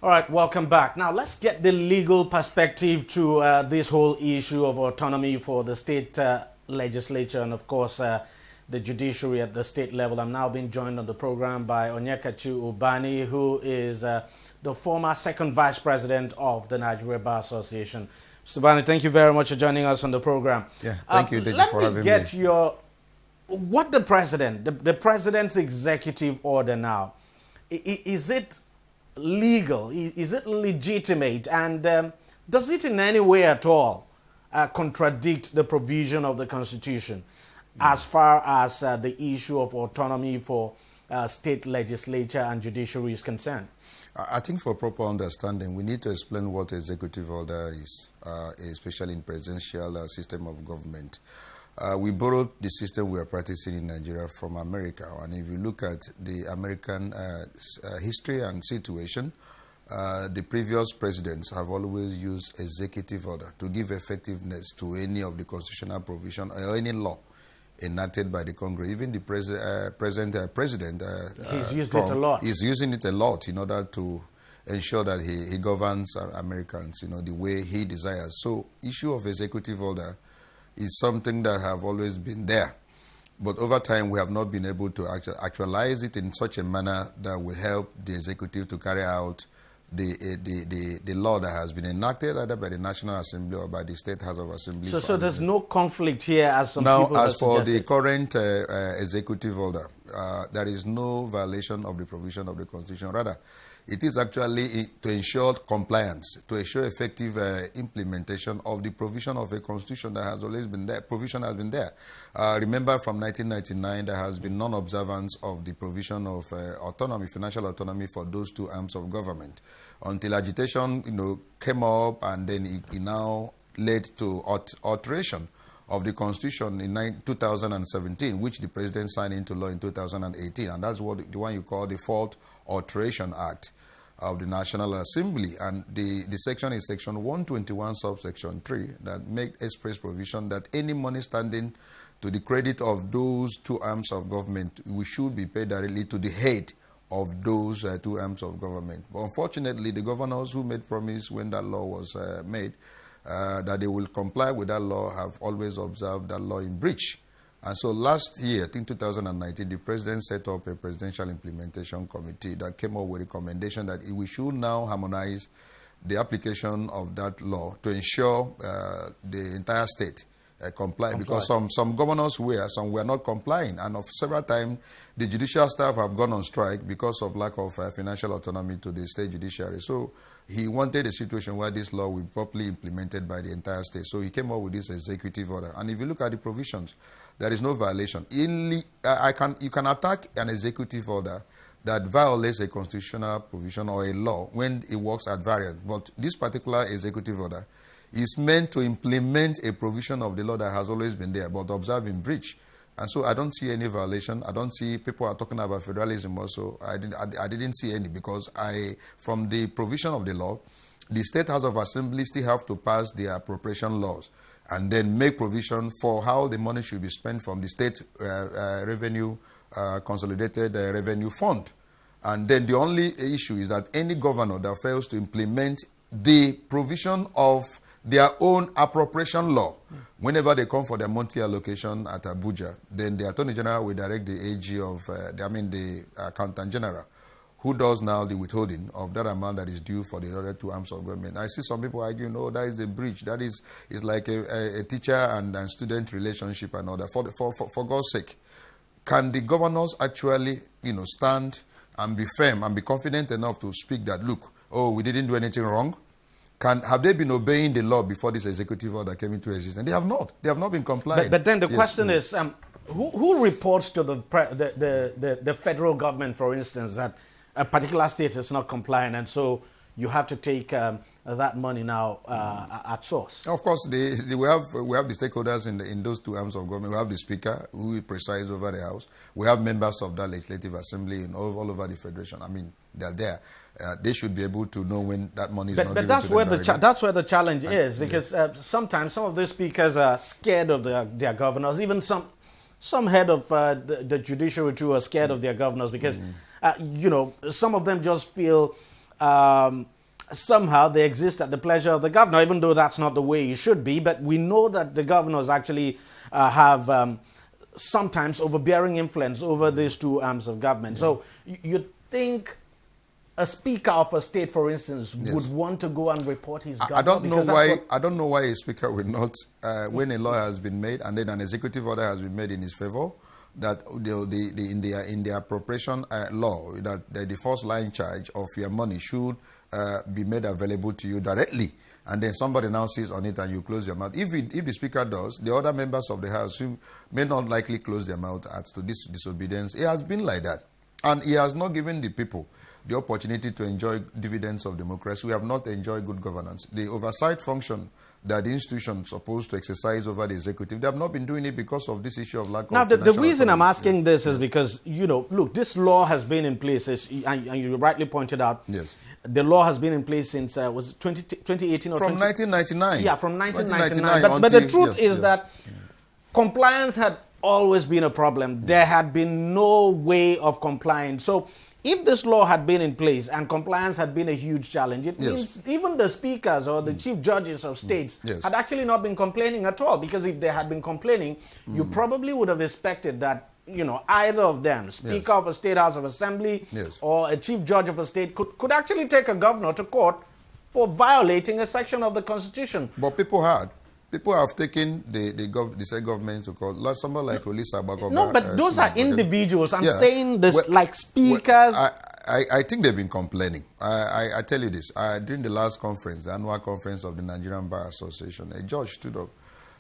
All right, welcome back. Now, let's get the legal perspective to this whole issue of autonomy for the state legislature and, of course, the judiciary at the state level. I'm now being joined on the program by Onyekachi Ubani, who is the former second vice president of the Nigeria Bar Association. Mr. Ubani, thank you very much for joining us on the program. Yeah, thank you, DEJI, for having me. Let me get what the president's executive order now, is it legal? Is it legitimate? And does it in any way at all contradict the provision of the Constitution as far as the issue of autonomy for state legislature and judiciary is concerned? I think for proper understanding, we need to explain what executive order is, especially in presidential system of government. We borrowed the system we are practicing in Nigeria from America. And if you look at the American history and situation, the previous presidents have always used executive order to give effectiveness to any of the constitutional provision or any law enacted by the Congress. Even the present president, he's used Trump, it a lot. He's using it a lot in order to ensure that he governs Americans, the way he desires. So, issue of executive order is something that have always been there. But over time, we have not been able to actualize it in such a manner that will help the executive to carry out the law that has been enacted either by the National Assembly or by the State House of Assembly. So there's no conflict here as some now, people as for suggested. the current executive order, there is no violation of the provision of the Constitution. Rather, it is actually to ensure compliance, to ensure effective implementation of the provision of a constitution that has always been there. Provision has been there. Remember, from 1999, there has been non-observance of the provision of autonomy, financial autonomy for those two arms of government, until agitation, came up, and then it now led to alteration of the Constitution in 2017, which the President signed into law in 2018. And that's what the one you call the Fourth Alteration Act of the National Assembly. And the section is section 121, subsection 3, that make express provision that any money standing to the credit of those two arms of government, we should be paid directly to the head of those two arms of government. But unfortunately, the governors who made promise when that law was made, that they will comply with that law, have always observed that law in breach. And so last year, I think 2019, the President set up a Presidential Implementation Committee that came up with a recommendation that we should now harmonize the application of that law to ensure the entire state comply. Because some governors were, some were not complying. And of several times, the judicial staff have gone on strike because of lack of financial autonomy to the state judiciary. So he wanted a situation where this law will be properly implemented by the entire state. So he came up with this executive order. And if you look at the provisions, there is no violation. You can attack an executive order that violates a constitutional provision or a law when it works at variance. But this particular executive order is meant to implement a provision of the law that has always been there, but observe in breach. And so I don't see any violation. I don't see people are talking about federalism also. I didn't see any, because from the provision of the law, the State House of Assembly still have to pass their appropriation laws and then make provision for how the money should be spent from the state revenue, consolidated revenue fund. And then the only issue is that any governor that fails to implement the provision of their own appropriation law, whenever they come for their monthly allocation at Abuja, then the Attorney General will direct the AG of, the Accountant General, who does now the withholding of that amount that is due for the other two arms of government. I see some people arguing, that is a breach. That is like a teacher and student relationship and all that. For God's sake, can the governors actually, stand and be firm and be confident enough to speak that, look, we didn't do anything wrong? Have they been obeying the law before this executive order came into existence? They have not. They have not been complying. But then the question is, who reports to the federal government, for instance, that a particular state is not compliant, and so you have to take that money now at source? Of course, we have the stakeholders in those two arms of government. We have the Speaker, who presides over the House. We have members of that Legislative Assembly all over the Federation. I mean, they're there. They should be able to know when that money is not given to them. But that's where the challenge is, because sometimes some of these speakers are scared of their governors. Even some head of the judiciary too are scared of their governors, because some of them just feel somehow they exist at the pleasure of the governor, even though that's not the way it should be. But we know that the governors actually have sometimes overbearing influence over these two arms of government. So you think a speaker of a state, for instance, would want to go and report his governor? I don't know why a speaker would not, when a law has been made and then an executive order has been made in his favor, that in the appropriation law, that the first line charge of your money should be made available to you directly, and then somebody now sees on it and you close your mouth. If the speaker does, the other members of the House who may not likely close their mouth as to this disobedience. It has been like that, and he has not given the people the opportunity to enjoy dividends of democracy. We have not enjoyed good governance. The oversight function that the institution is supposed to exercise over the executive, they have not been doing it because of this issue of lack of financial the reason autonomy. I'm asking this is because, look, this law has been in place, and you rightly pointed out. Yes. The law has been in place since, was it 2018 or From 1999. Yeah, from 1999. But the truth is that compliance had always been a problem. There had been no way of complying. So if this law had been in place and compliance had been a huge challenge, it means even the speakers or the chief judges of states had actually not been complaining at all. Because if they had been complaining, you probably would have expected that, either of them, Speaker of a State House of Assembly or a chief judge of a state, could actually take a governor to court for violating a section of the Constitution. But people have taken the state government to court. Like somebody like Olisa Bakoba. No, but those are individuals. I'm saying this like speakers. I think they've been complaining. I tell you this. During the last conference, the annual conference of the Nigerian Bar Association, a judge stood up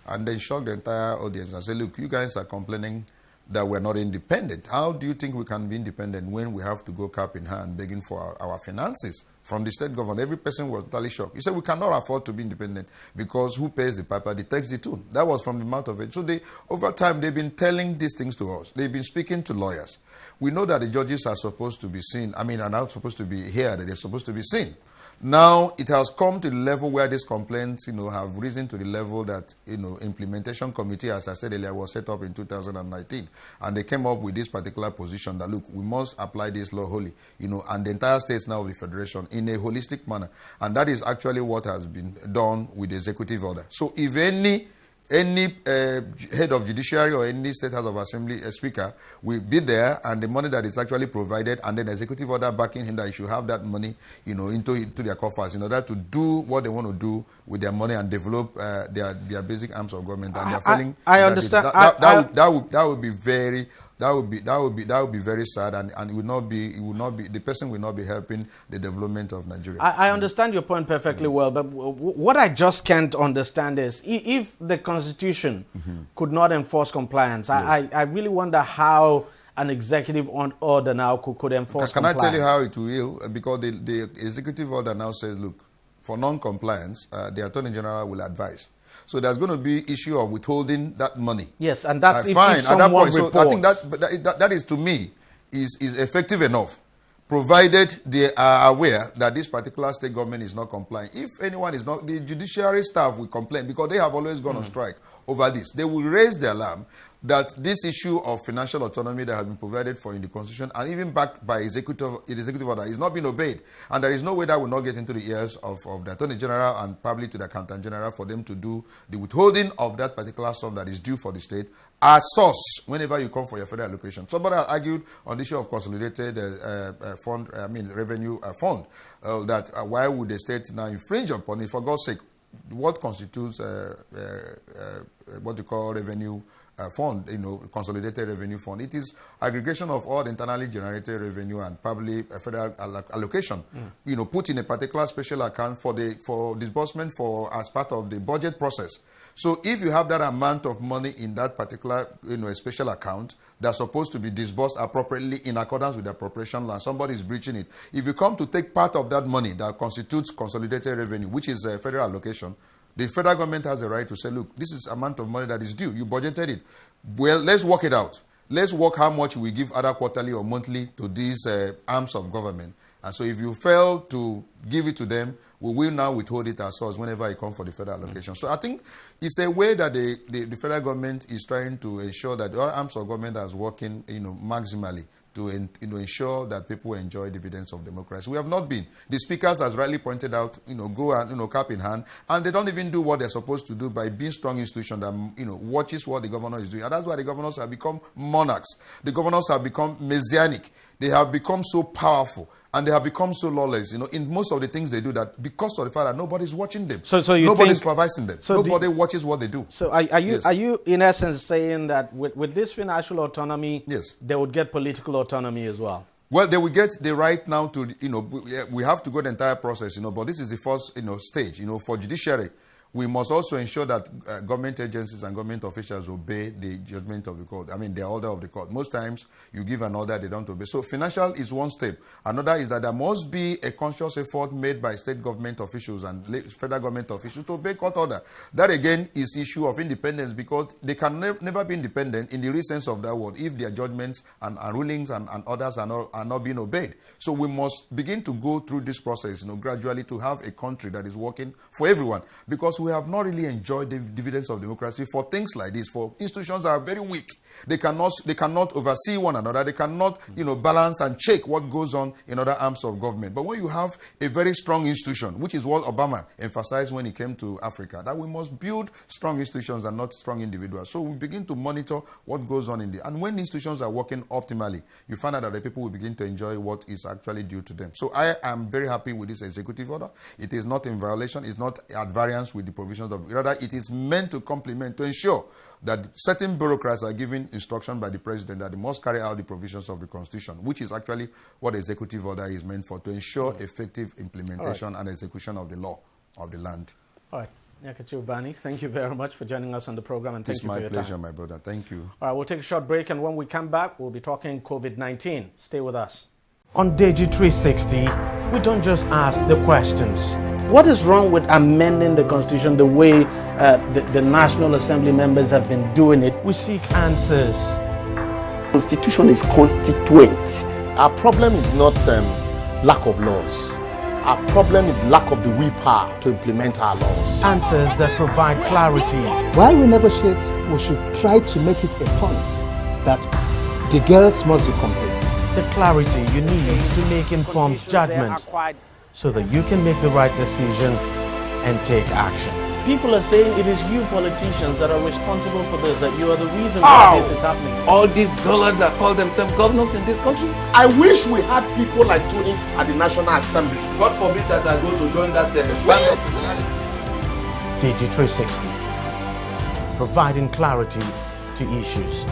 and then shocked the entire audience and said, look, you guys are complaining that we're not independent. How do you think we can be independent when we have to go cap in hand begging for our finances from the state government? Every person was totally shocked. He said, we cannot afford to be independent because who pays the piper, the takes the tune. That was from the mouth of it. So over time, they've been telling these things to us. They've been speaking to lawyers. We know that the judges are supposed to be seen. are not supposed to be here, that they're supposed to be seen. Now, it has come to the level where these complaints, have risen to the level that, implementation committee, as I said earlier, was set up in 2019. And they came up with this particular position that, look, we must apply this law wholly, and the entire states now of the federation in a holistic manner. And that is actually what has been done with the executive order. So if any head of judiciary or any state house of assembly speaker will be there, and the money that is actually provided, and then the executive order backing him that he should have that money, into their coffers in order to do what they want to do with their money and develop their basic arms of government. And they're failing. I understand. That would be very. That would be very sad, and it would not be. The person will not be helping the development of Nigeria. I understand your point perfectly well, but what I just can't understand is if the Constitution could not enforce compliance, I really wonder how an executive order now could enforce compliance. Can I tell you how it will? Because the executive order now says, look, for non-compliance, the Attorney General will advise. So there's going to be issue of withholding that money. Yes, and that's fine if at that point. Reports. So I think that is, to me, is effective enough, provided they are aware that this particular state government is not complying. If anyone is not, the judiciary staff will complain because they have always gone on strike over this. They will raise the alarm that this issue of financial autonomy that has been provided for in the Constitution and even backed by executive order is not being obeyed. And there is no way that will not get into the ears of the Attorney General and probably to the Accountant General for them to do the withholding of that particular sum that is due for the state at source whenever you come for your federal allocation. Somebody argued on the issue of consolidated revenue fund that why would the state now infringe upon it? For God's sake, what constitutes what you call revenue fund, consolidated revenue fund? It is aggregation of all the internally generated revenue and probably a federal allocation, put in a particular special account for disbursement as part of the budget process. So if you have that amount of money in that particular, a special account that's supposed to be disbursed appropriately in accordance with the appropriation law, somebody is breaching it. If you come to take part of that money that constitutes consolidated revenue, which is a federal allocation, the federal government has a right to say, look, this is amount of money that is due. You budgeted it. Well, let's work it out. Let's work how much we give either quarterly or monthly to these arms of government. And so if you fail to give it to them. We will now withhold it as source whenever it comes for the federal allocation. So I think it's a way that the federal government is trying to ensure that all arms of government are working, maximally to ensure that people enjoy dividends of democracy. We have not been. The speakers, as rightly pointed out, go and, cap in hand, and they don't even do what they're supposed to do by being strong institution that, watches what the governor is doing. And that's why the governors have become monarchs. The governors have become messianic. They have become so powerful. And they have become so lawless, in most of the things they do, that because of the fact that nobody's watching them. So you nobody's think, supervising them. Nobody watches what they do. So are you in essence saying that with this financial autonomy, yes, they would get political autonomy as well? Well, they will get the right now to, we have to go the entire process, but this is the first, stage, for judiciary. We must also ensure that government agencies and government officials obey the judgment of the court. I mean, the order of the court. Most times, you give an order, they don't obey. So financial is one step. Another is that there must be a conscious effort made by state government officials and federal government officials to obey court order. That, again, is issue of independence, because they can never be independent in the real sense of that word if their judgments and rulings and orders are not being obeyed. So we must begin to go through this process, gradually, to have a country that is working for everyone. Because we have not really enjoyed the dividends of democracy for things like this, for institutions that are very weak. They cannot oversee one another. They cannot, balance and check what goes on in other arms of government. But when you have a very strong institution, which is what Obama emphasized when he came to Africa, that we must build strong institutions and not strong individuals. So we begin to monitor what goes on in there. And when institutions are working optimally, you find out that the people will begin to enjoy what is actually due to them. So I am very happy with this executive order. It is not in violation. It's not at variance with the provisions of, rather it is meant to complement, to ensure that certain bureaucrats are given instruction by the president that they must carry out the provisions of the Constitution, which is actually what the executive order is meant for, to ensure effective implementation and execution of the law of the land. All right. Nyakachi Ubani, thank you very much for joining us on the program, and thank you for your time. It's my pleasure, my brother. Thank you. All right, we'll take a short break, and when we come back, we'll be talking COVID-19. Stay with us. On DEJI360, we don't just ask the questions. What is wrong with amending the Constitution the way the National Assembly members have been doing it? We seek answers. Constitution is constituent. Our problem is not lack of laws. Our problem is lack of the willpower to implement our laws. Answers that provide clarity. While we negotiate, we should try to make it a point that the girls must be complete. The clarity you need to make informed judgment so that you can make the right decision and take action. People are saying it is you politicians that are responsible for this, that you are the reason why this is happening. All these dollars that call themselves governors in this country. I wish we had people like Tony at the National Assembly. God forbid that I go to join that DEJI360, providing clarity to issues.